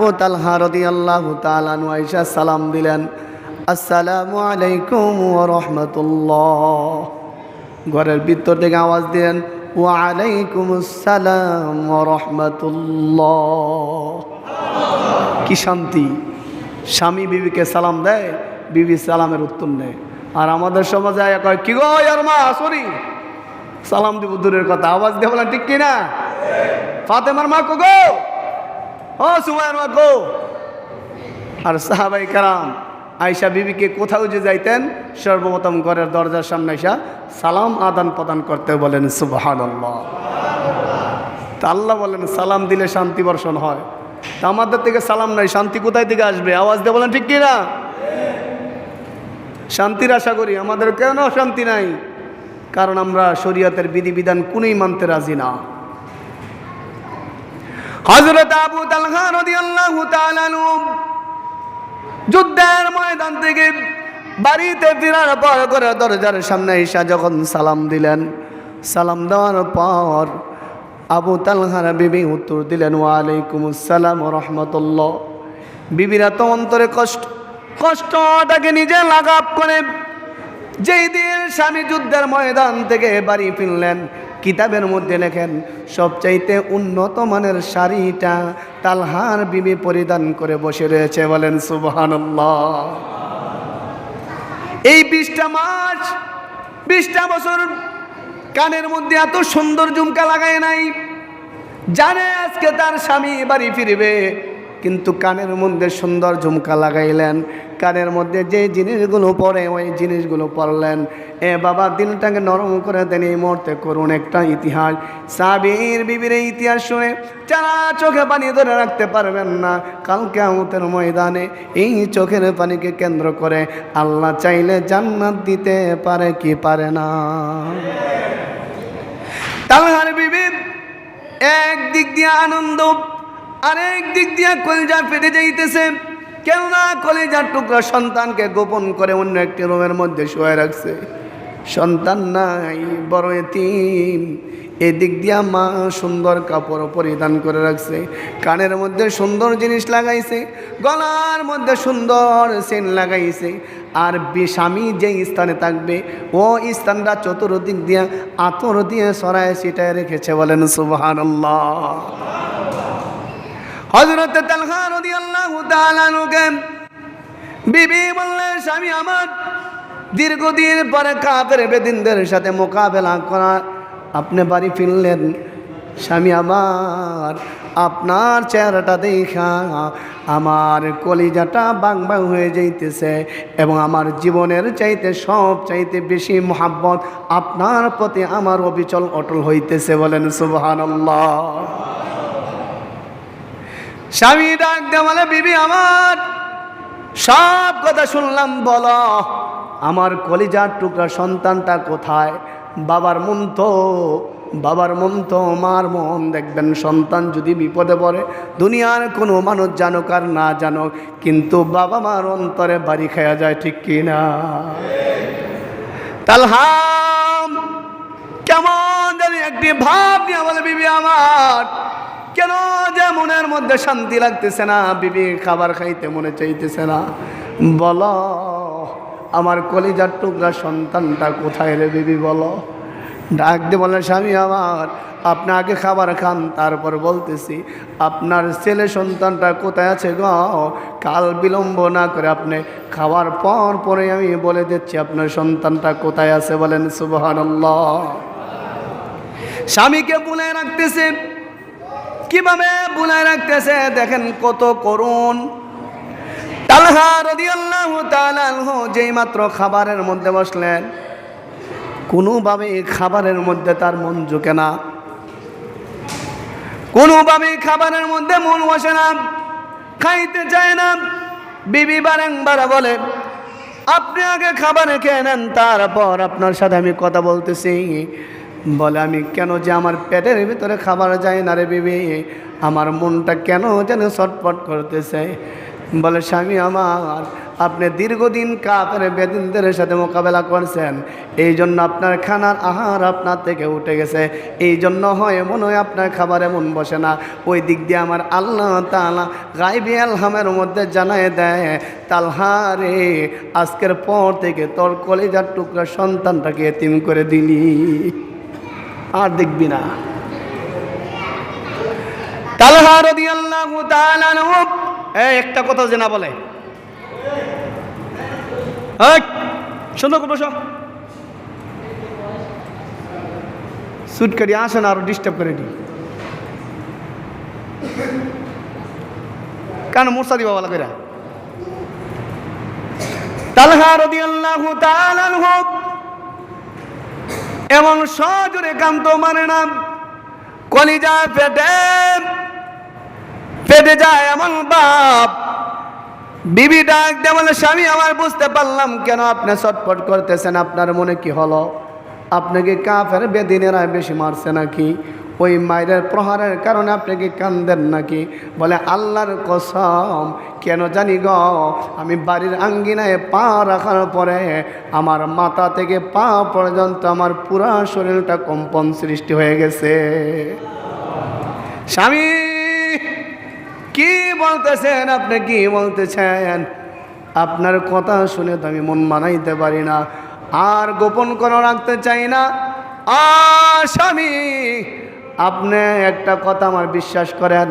আবু তালহা রাদিয়াল্লাহু তাআলা আনহু আয়েশা সালাম দিলেন, আসসালামু আলাইকুম ওয়া রাহমাতুল্লাহ। ঘরের ভিতর থেকে আওয়াজ দিলেন, ওয়া আলাইকুমুস সালাম ওয়া রাহমাতুল্লাহ। কি শান্তি! স্বামী বিবিকে সালাম দেয়, বিবি সালামের উত্তর নেয়। আর আমাদের সমাজে কয়, কি গো ইয়ার মা সরি, সালাম দিব দূরের কথা, আওয়াজ দিয়ে বলেন ঠিক কিনা? ফাতেমার মা কো গো, ও সুমাইয়ার মা কো। আর সাহাবাই কারাম আয়েশা বিবিকে কোথাও যে যাইতেন, সর্বপ্রথম ঘরের দরজার সামনে এসে সালাম আদান প্রদান করতে বলেন সুবহানাল্লাহ। তা আল্লাহ বলেন সালাম দিলে শান্তি বর্ষণ হয়। তা আমাদের থেকে সালাম নাই, শান্তি কোথায় থেকে আসবে? আওয়াজ দিয়ে বলেন ঠিক কিনা? শান্তির আশা করি, আমাদের কেন শান্তি নাই? কারণ আমরা শরীয়তের বিধিবিধান কোনই মানতে রাজি না। হযরত আবু তালহা রাদিয়াল্লাহু তাআলা আনহু যুদ্ধের ময়দান থেকে বাড়িতে ফেরার পর করে দরজার সামনে এসে যখন সালাম দিলেন, সালাম দেওয়ার পর আবু তালহার বিবি উত্তর দিলেন, ওয়া আলাইকুমুস সালাম ওয়া রাহমাতুল্লাহ। বিবিরা তো অন্তরে কষ্টটাকে নিজে লাঘব করে, যেই দিন স্বামী যুদ্ধের ময়দান থেকে বাড়ি ফিরলেন, কিতাবের মধ্যে লেখেন সবচাইতে উন্নত মানের শাড়িটা তালহার বিবি পরিধান করে বসে রয়েছে, বলেন সুবহানাল্লাহ। এই 20টা মাস 20টা বছর কানের মধ্যে এত সুন্দর ঝুমকা লাগায় নাই, জানে আজকে তার স্বামী বাড়ি ফিরবে, কিন্তু কানের মধ্যে সুন্দর ঝুমকা লাগাইলেন, কানের মধ্যে যে জিনিসগুলো পরে ওই জিনিসগুলো পরলেন। এ বাবা, দিনটাকে নরম করে দেন। এই মুহূর্তে করুন একটা ইতিহাস, সাবির বিবির ইতিহাস শুনে যারা চোখে পানি ধরে রাখতে পারবেন না, কাল কিয়ামতের ময়দানে এই চোখের পানিকে কেন্দ্র করে আল্লাহ চাইলে জান্নাত দিতে পারে কি পারে না? তালহার বিবি একদিক দিয়ে আনন্দ, আরেক দিক দিয়ে কলিজা ফেটে যাইতেছে। কেননা কলিজার টুকরা সন্তানকে গোপন করে অন্য একটি রুমের মধ্যে শুয়ে রাখছে। সন্তান নাই, বড় এতিম। এদিক দিয়া মা সুন্দর কাপড় পরিধান করে রাখছে, কানের মধ্যে সুন্দর জিনিস লাগাইছে, গলার মধ্যে সুন্দর চেন লাগাইছে। আর স্বামী যে স্থানে থাকবে ও স্থানটা চতুর্দিক দিয়া আতর দিয়ে সরায় ছিটায় রেখেছে, বলেন সুবহানাল্লাহ। হযরত তালহা রাদিয়াল্লাহু তাআলা আনহুকে বিবি বললেন, স্বামী আমার দীর্ঘদিন পরে কাফের বেদিনদের সাথে মোকাবেলা করা আপনি বাড়ি ফিরলেন। স্বামী আমার, আপনার চেহারাটা দেখা আমার কলিজাটা বাং বাং হয়ে যাইতেছে এবং আমার জীবনের চাইতে সব চাইতে বেশি মোহাব্বত আপনার প্রতি আমার অবিচল অটল হইতেছে, বলেন সুবহানাল্লাহ। স্বামী ডাক দিয়ে বলে, বিবি আমার সব কথা শুনলাম, বলো আমার কলিজার টুকরা সন্তানটা কোথায়? বাবার মন তো মার মন। দেখবেন সন্তান যদি বিপদে পড়ে, দুনিয়ার কোনো মানুষ জানুক আর না জানুক, কিন্তু বাবা মার অন্তরে বাড়ি খাওয়া যায়, ঠিক কিনা? তালহা কেমন জানি একটি ভাব নিয়ে বলে, বিবি আমার কেন যে মনের মধ্যে শান্তি লাগতেছে না, বিবি খাবার খাইতে মনে চাইতেছে না, বলো আমার কলিজার টুকরা সন্তানটা কোথায় রে বিবি, বলো। ডাক দিয়ে বলে, স্বামী আমার আপনি আগে খাবার খান, তারপর বলতেছি আপনার ছেলে সন্তানটা কোথায় আছে গো। কাল বিলম্ব না করে আপনি খাওয়ার পরে আমি বলে দিচ্ছি আপনার সন্তানটা কোথায় আছে, বলেন সুবহানাল্লাহ। স্বামীকে বুলায় রাখতেছে, কিভাবে বুলায় রাখতেছে দেখেন কত করুণ। তালহা রাদিয়াল্লাহু তাআলা আনহু যেই মাত্র খাবারের মধ্যে বসলেন, কোনোভাবে খাবারের মধ্যে তার মন ঝুঁকে না, কোনোভাবে খাবারের মধ্যে মন বসে না, খাইতে চায় না। বিবি বারংবার বলে, আপনি আগে খাবারে খেয়ে নেন, তারপর আপনার সাথে আমি কথা বলতেছি। বলে, আমি কেন যে আমার পেটের ভিতরে খাবার যায় না রে বিবি, আমার মনটা কেন যেন ছটফট করতেছে। বলে, স্বামী আমার আপনি দীর্ঘদিন কাফের বেদিনদের সাথে মোকাবেলা করছেন, এই জন্য আপনার খানার আহার আপনার থেকে উঠে গেছে, এই জন্য হয় মনে হয় আপনার খাবার এমন বসে না। ওই দিক দিয়ে আমার আল্লাহ তাআলা গায়বী আলহামের মধ্যে জানায় দেয়, তালহা রে, আজকের পর থেকে তোর কলিজার টুকরা সন্তানটাকে এতিম করে দিলি, আর দেখবি না। তালহা রাদিয়াল্লাহু তাআলা আনহু একটা কথা যে না বলে, শোনো বসো, সুট করি আসে না, আরো ডিস্টার্ব করে দিই, কেন মুরসা দিবা বলা করে। তালহা রাদিয়াল্লাহু তাআলা আনহু এমন সজোরে কান্ত মানে না, কলিজা ফেটে যায় এমন বাপ। বিবি ডাক দিয়ে বলে, স্বামী আমার, বুঝতে পারলাম কেন আপনি ছটফট করতেছেন, আপনার মনে কি হলো? আপনাকে কাফের বেদিনেরা বেশি মারছে নাকি? ওই মায়ের প্রহারের কারণে আপনি কি কান্দেন নাকি? বলে, আল্লাহর কসম, কেন জানি গো, আমি বাড়ির আঙ্গিনায় পা রাখার পরে আমার মাথা থেকে পা পর্যন্ত আমার পুরা শরীরটা কম্পন সৃষ্টি হয়ে গেছে। স্বামী কি বলতেছেন, আপনি কি বলতেছেন? আপনার কথা শুনে তো আমি মন মানাইতে পারি না, আর গোপন করে রাখতে চাই না। স্বামী, আপনি একটা কথা আমার বিশ্বাস করেন,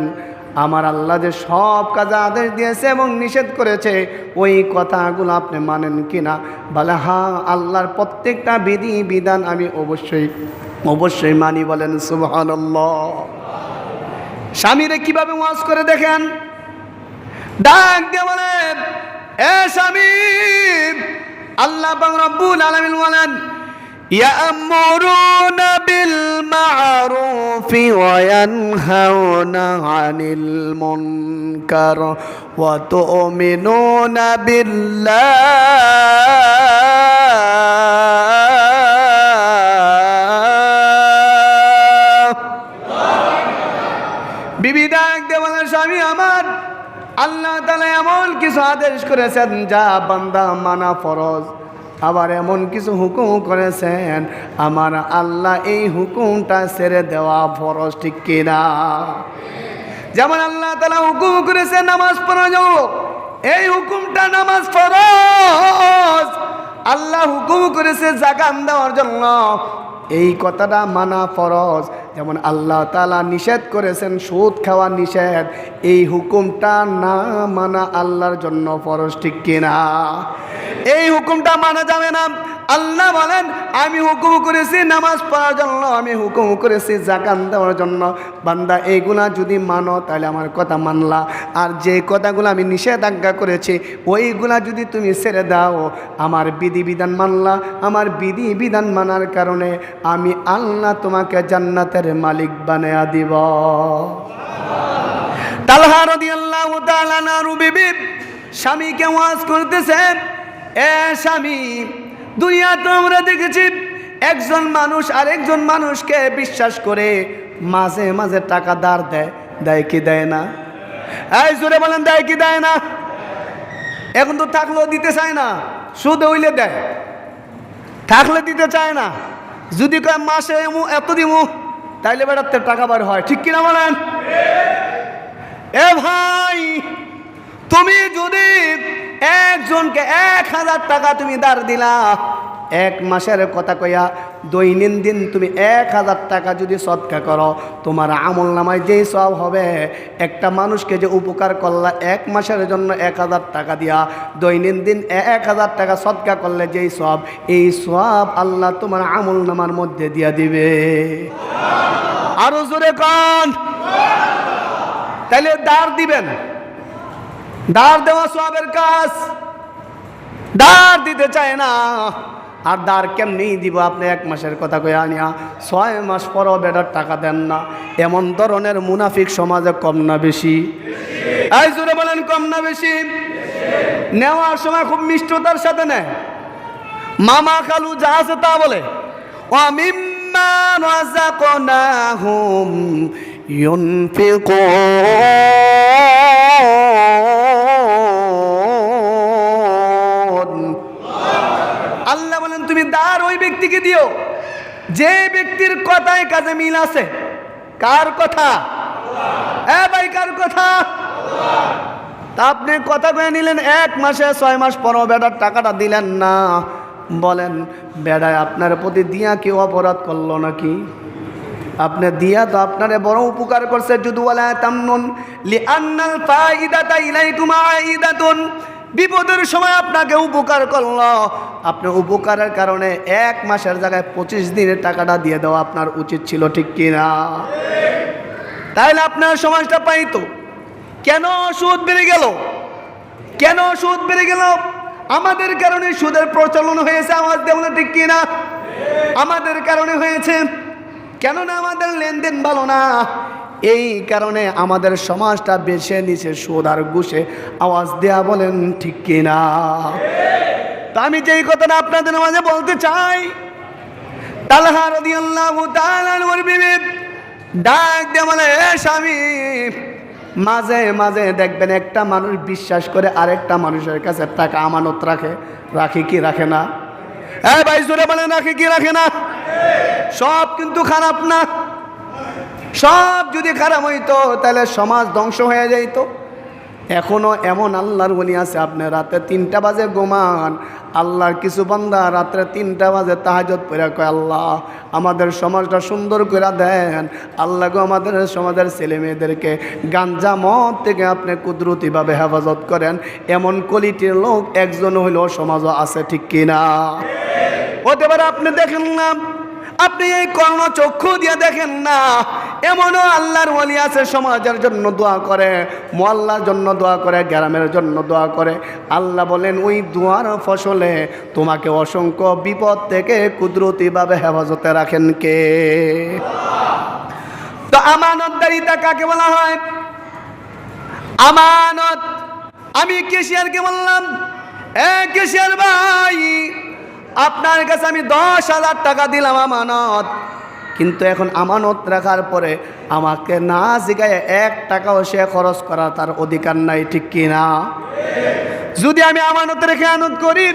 আমার আল্লাহ যে সব কাজে আদেশ দিয়েছে এবং নিষেধ করেছে, ওই কথাগুলো আপনি মানেন কিনা? বলে, হ্যাঁ, আল্লাহর প্রত্যেকটা বিধি বিধান আমি অবশ্যই মানি। বলেন সুবহানাল্লাহ। স্বামীরে কিভাবে ওয়াজ করে দেখেন, ডাক দিয়ে বলেন, এ স্বামী, আল্লাহ পাক রব্বুল আলামিন বলেন, ইয়া'মুরুনা বিল মা'রুফি ওয়া ইয়ানহাউনা আনিল মুনকার ওয়া তু'মিনুনা বিল্লাহ। বিবি ডাক দিয়ে বলেন, স্বামী আমার, আল্লাহ তাআলা এমন কিছু আদেশ করেছেন যা বান্দা মানা ফরজ, আবার এমন কিছু হুকুম করেছেন আমার আল্লাহ এই হুকুমটা ছেড়ে দেওয়া ফরজ, ঠিক কিনা? যেমন আল্লাহ তাআলা হুকুম করেছেন নামাজ পড়ো, এই হুকুমটা নামাজ ফরজ। আল্লাহ হুকুম করেছে যাকাত দেওয়ার জন্য, এই কথাটা মানা ফরজ। যেমন আল্লাহ তাআলা নিষেধ করেছেন সুদ খাওয়া নিষেধ, এই হুকুমটা না মানা আল্লাহর জন্য ফরজ, ঠিক কিনা? এই হুকুমটা মানা যাবে না। আল্লাহ বলেন, আমি হুকুম করেছি নামাজ পড়ার জন্য, আমি হুকুম করেছি যাকাত দেওয়ার জন্য। বান্দা এইগুলা যদি মানো তাহলে আমার কথা মানলা, আর যে কথাগুলো আমি নিষেধাজ্ঞা করেছি ওইগুলা যদি তুমি ছেড়ে দাও, আমার বিধিবিধান মানলা, আমার বিধিবিধান মানার কারণে আমি আল্লাহ তোমাকে জান্নাতের মালিক বানায়া দিব। তালহা রাদিয়াল্লাহু তাআলা আনহু বিবি স্বামীকে ওয়াজ করতেছেন, এ স্বামী, দুনিয়াতে আমরা দেখেছি একজন মানুষ আরেকজন মানুষকে বিশ্বাস করে মাঝে মাঝে টাকা ধার দেয় কি দেয় না? এই জোরে বলেন, দেয় কি দেয় না? এখন তো থাকলেও দিতে চায় না, সুদ হইলে দেয়, থাকলে দিতে চায় না। যদি কয় মাসে এত দিমু, তাইলে বেড়াতে টাকা বার হয়, ঠিক কিনা বলেন? এ ভাই, তুমি যদি একজনকে 1000 টাকা তুমি ধার দিলা, এক মাসের কথা কইয়া দৈনন্দিন তুমি 1000 টাকা যদি সদকা করো, তোমার আমল নামায় যেই সওয়াব হবে, একটা মানুষকে যে উপকার করলা এক মাসের জন্য 1000 টাকা দিয়া, দৈনন্দিন 1000 টাকা সদকা করলে যেই সওয়াব, এই সওয়াব আল্লাহ তোমার আমল নামার মধ্যে দিয়া দিবে। আরো জোরে কোন? তাইলে ধার দিবেন, ধার দেওয়া সওয়াবের কাজ। ধার দিতে চায় না, আর ধার কেমনি দিব? আপনি এক মাসের কথা কয়ে আনিয়া 6 মাস পরও বেটার টাকা দেন না, এমন ধরনের মুনাফিক সমাজে কম না বেশি? এই জোরে বলেন, কম না বেশি? নেওয়ার সময় খুব মিষ্টতার সাথে নেয়, মামা খালু যা আছে তা বলে, ওয়া মিম্মা রাযাকনাহুম ইউনফিকুন। দ্বিতীয়, যে ব্যক্তির কথায় কাজে মিল আছে। কার কথা? ভাই কার কথা? তা আপনি কথা কয়ে নিলেন, 1 মাসে 6 মাস পরও বেটার টাকাটা দিলেন না। বলেন বেড়ায় আপনার প্রতি দিয়া কেউ অপরাধ করলো নাকি? আপনি দিয়া তো আপনারে বড় উপকার করছে। যদু ওয়ালা তামনুন লিআন্নাল ফাইদাতা ইলাইকুম আইদাতুন, বিপদের সময় আপনাকে উপকার করলো, আপনার উপকারের কারণে 1 মাসের জায়গায় 25 দিনের টাকাটা দিয়ে দেওয়া আপনার উচিত ছিল, ঠিক কিনা? তাইলে আপনার সমাজটা পাইতো। কেন সুদ বেড়ে গেল? কেন সুদ বেড়ে গেল? আমাদের কারণে সুদের প্রচলন হয়েছে। আওয়াজ দেওয়া ঠিক কিনা? আমাদের কারণে হয়েছে। কেননা আমাদের লেনদেন ভালো না, এই কারণে আমাদের সমাজটা বেছে নিছে সুদ আর ঘুষে। আওয়াজ দেয়া বলেন ঠিক কিনা? তা আমি যেই কথাটা আপনাদের মাঝে বলতে চাই, তালহা রাদিয়াল্লাহু তাআলা আনহুর বিবি ডাক দিয়ে বলে, স্বামী, মাঝে মাঝে দেখবেন একটা মানুষ বিশ্বাস করে আরেকটা মানুষের কাছে টাকা আমানত রাখে। রাখে কি রাখে না? ভাই জোরে বলেন, রাখে কি রাখে না? সব কিন্তু খারাপ না। সব যদি খারাপ হইতো তাহলে সমাজ ধ্বংস হয়ে যাইত। এখনো এমন আল্লাহর ওলি আছে, আপনি রাতে 3টা বাজে ঘুমান, আল্লাহর কিছু বান্দা রাত্রে 3টা বাজে তাহাজ্জুদ পড়ে কয়, আল্লাহ আমাদের সমাজটা সুন্দর করে দেন, আল্লাহ গো আমাদের সমাজের ছেলে মেয়েদেরকে গাঞ্জা মদ থেকে আপনি কুদরতিভাবে হেফাজত করেন। এমন কোয়ালিটির লোক একজন হইলেও সমাজও আছে, ঠিক কিনা? হতে পারে আপনি দেখেন না, আপনি এই কর্ণ চক্ষু দিয়ে দেখেন না, এমনও আল্লাহর ওলি আছে সমাজের জন্য দোয়া করে, মহল্লার জন্য দোয়া করে, গ্রামের জন্য দোয়া করে। আল্লাহ বলেন ওই দোয়ার ফসলে তোমাকে অসংখ্য বিপদ থেকে কুদরতিভাবে হেফাজতে রাখেন কে? তো আমানতদারিতা কাকে বলা হয়? আমানত। আমি ক্যাশিয়ারকে বললাম, ক্যাশিয়ার ভাই, আপনার কাছে আমি 10,000 টাকা দিলাম আমানত, কিন্তু এখন আমানত রাখার পরে আমাকে না জিগায় 1 টাকাও সে খরচ করা তার অধিকার নাই, ঠিক কিনা? যদি আমি আমানতের খেয়ানত করি,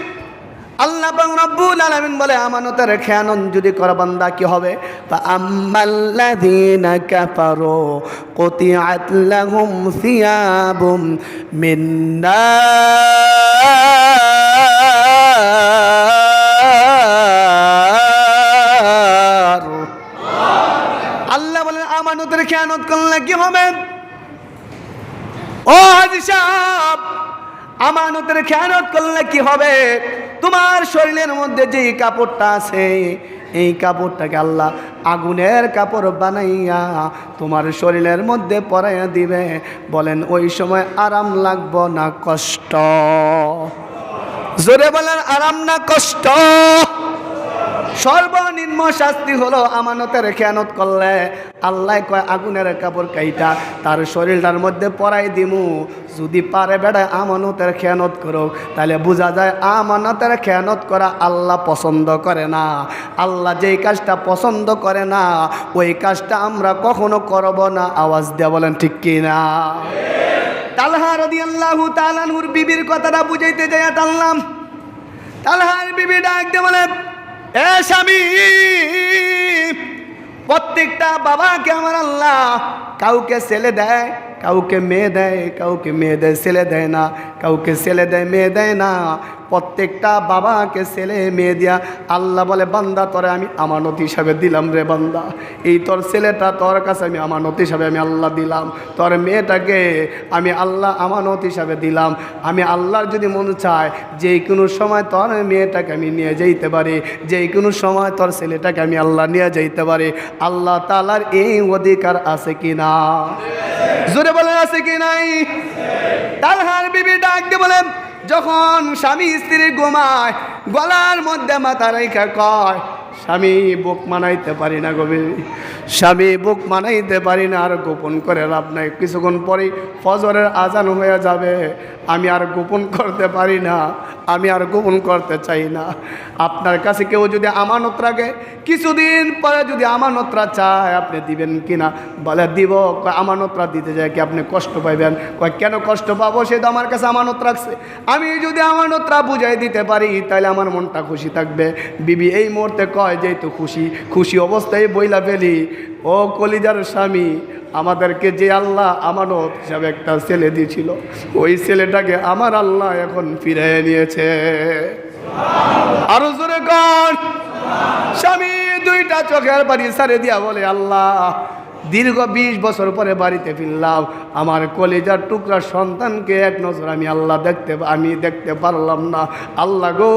আল্লাহ পাক রব্বুল আলামিন বলে আমানতের খেয়ানত যদি করে বান্দা কি হবে? ফাআম্মাল্লাযীনা কাফারু কুতিআত লাহুম সিয়াবুম মিন নার। আল্লাহ বলেন আমানতের খেয়ানত করলে কি হবে? ও হাজী সাহেব, আমানতের খেয়ানত করলে কি হবে? তোমার শরীরের মধ্যে যে কাপড়টা আছে, এই কাপড়টাকে আল্লাহ আগুনের কাপড় বানাইয়া তোমার শরীরের মধ্যে পরাইয়া দিবে। বলেন ওই সময় আরাম লাগবো না কষ্ট? জোরে বলেন, আরাম না কষ্ট? সর্বনিম্ন শাস্তি হলো আমানতের খেয়ানত করলে। আল্লাহ কয় আগুনের কাপড় কাইটা তার শরীরটার মধ্যে পরাই দিমু। যদি পারে বেড়ায় আমানতের খেয়ানত করো, তাহলে বোঝা যায় আমানতের খেয়ানত করা আল্লাহ পছন্দ করে না। আল্লাহ যেই কাজটা পছন্দ করে না ওই কাজটা আমরা কখনো করব না। আওয়াজ দিয়ে বলেন ঠিক কিনা? তালহা রাদিয়াল্লাহু তাআলা আনহুর বিবির কথাটা বুঝাইতে যায় টানলাম। তালহার বিবি ডাক দিয়ে বলেন, স্বামী, প্রত্যেকটা বাবাকে আমার আল্লাহ কাউকে ছেলে দেয়, কাউকে মেয়ে দেয়, কাউকে মেয়ে দেয় ছেলে দেয় না, কাউকে ছেলে দেয় মেয়ে দেয় না। প্রত্যেকটা বাবাকে ছেলে মেয়ে দিয়া আল্লাহ বলে, বান্দা তোরে আমি আমানত হিসাবে দিলাম রে বান্দা, এই তোর ছেলেটা তোর কাছে আমি আমানত হিসাবে আমি আল্লাহ দিলাম, তোর মেয়েটাকে আমি আল্লাহ আমানত হিসাবে দিলাম। আমি আল্লাহর যদি মন চায় যে কোনো সময় তোর মেয়েটাকে আমি নিয়ে যাইতে পারি, যে কোনো সময় তোর ছেলেটাকে আমি আল্লাহ নিয়ে যাইতে পারি। আল্লাহ তাআলার এই অধিকার আছে কি না? জোরে বলেন, আছে কি নাই? তালহার বিবি ডাক দিয়ে বলেন, যখন স্বামী স্ত্রী ঘুমায় গলার মধ্যে মাথা রেখে কয়, স্বামী বুক মানাইতে পারি না গো বিবি, স্বামী বুক মানাইতে পারি না, আর গোপন করে লাভ নাই, কিছুক্ষণ পরেই ফজরের আজান হয়ে যাবে, আমি আর গোপন করতে পারি না, আমি আর গোপন করতে চাই না। আপনার কাছে কেউ যদি আমানত রাখে, কিছুদিন পরে যদি আমানতরা চায় আপনি দিবেন কিনা? বলে দিব। আমানতরা দিতে যায় কি আপনি কষ্ট পাইবেন? কয় কেন কষ্ট পাবো? সে তো আমার কাছে আমানত রাখছে, আমি যদি আমানতরা বুঝাই দিতে পারি তাহলে আমার মনটা খুশি থাকবে। বিবি এই মুহূর্তে কয়, কয় যেহেতু খুশি খুশি অবস্থায় বইলা ফেলি, ও কলিজার স্বামী, আমাদেরকে যে আল্লাহ আমানত হিসাবে একটা ছেলে দিয়েছিল, ওই ছেলেটাকে আমার আল্লাহ এখন ফিরে নিয়েছে। আরো জোরে কর। স্বামী দুইটা চোখের পানি সারে দিয়া বলে, আল্লাহ দীর্ঘ 20 বছর পরে বাড়িতে ফিরলাম, আমার কলিজার টুকরা সন্তানকে এক নজর আমি দেখতে পারলাম না। আল্লাহ গো,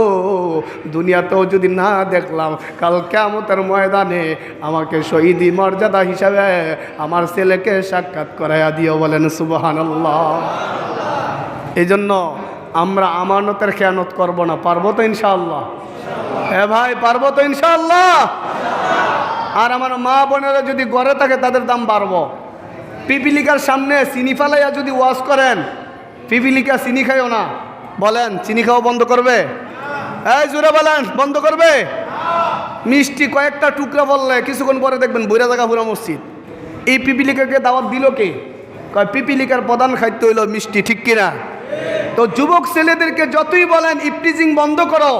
দুনিয়াতেও যদি না দেখলাম, কাল কিয়ামতের ময়দানে আমাকে শহীদি মর্যাদা হিসাবে আমার ছেলেকে সাক্ষাৎ করাইয়া দিও। বলেন সুবহানাল্লাহ। এই জন্য আমরা আমানতের খেয়ানত করব না। পারবো তো ইনশাআল্লাহ? হ্যাঁ ভাই, পারবো তো ইনশাআল্লাহ? আর আমার মা বোনেরা যদি ঘরে থাকে তাদের দাম বাড়বো। পিপিলিকার সামনে চিনি ফালাইয়া যদি ওয়াশ করেন, পিপিলিকা চিনি খাইও না, বলেন চিনি খাওয়া বন্ধ করবে? এই জোরে বলেন, বন্ধ করবে? মিষ্টি কয়েকটা টুকরা বললে কিছুক্ষণ পরে দেখবেন বইরা জায়গা পুরা মসজিদ। এই পিপিলিকাকে দাওয়াত দিল কে? কয় পিপিলিকার প্রধান খাদ্য হইল মিষ্টি, ঠিক কিনা? তো যুবক ছেলেদেরকে যতই বলেন ইফটিজিং বন্ধ করো,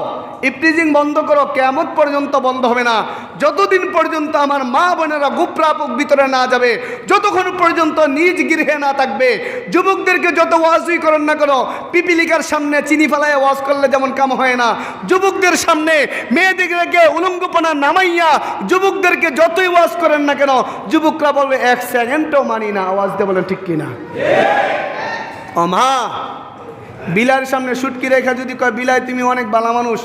ইফটিজিং বন্ধ করো, কিয়ামত পর্যন্ত বন্ধ হবে না। যতদিন পর্যন্ত আমার মা বোনেরা গুপ্রাপক ভিতরে না যাবে, যতক্ষণ পর্যন্ত নিজ গৃহে না থাকবে। যুবকদেরকে যত ওয়াজই করেন না করো, পিপিলিকার সামনে চিনি ফেলায় ওয়াজ করলে যেমন কাম হয় না, যুবকদের সামনে মেয়েদেরকে উলঙ্গপনা নামাইয়া যুবকদেরকে যতই ওয়াজ করেন না কেন, যুবকরা বলবে 1 সেকেন্ডও মানি না। আওয়াজ দিয়ে বলেন ঠিক কিনা? ও মা, বিলার সামনে সুটকি রেখা যদি কয়, বিলাই তুমি অনেক ভালো মানুষ,